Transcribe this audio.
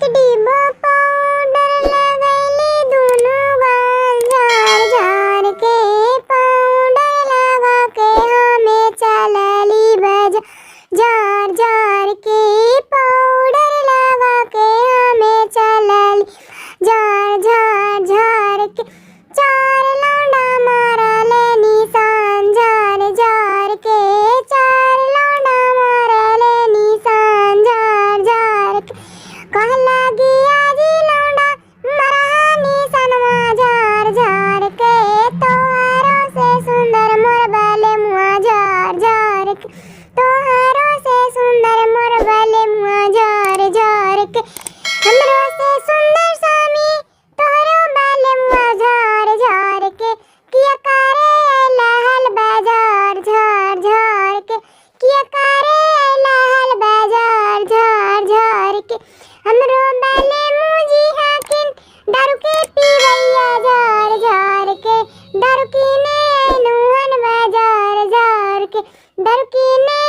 एक डिब्बा पाउडर लगैले दुनु गाल झार झार के पाउडर लगा के हमें चलली बजा झार झार के पाउडर लगा के हमें चलली झार झार झार के चार लौंडा मारले निशान झार झार के चार लौंडा मारले निशान झार झार के कह लगी आजी लौंडा मरा निशानवा झार झार के तोहरो से सुंदर मोर बाले मुआ झार झार के तोहरो से सुंदर मोर बाले मुआ झार झार के हमरो से सुंदर स्वामी तोहरो बाले मुआ झार झार के किया करे लाल बाजार झार झार के किया करे लाल बाजार झार झार के हमरो बाले मुजी हाकिन दारू के पीवैया झार झार के दारू कीने नुहन बाजार झार के दारू कीने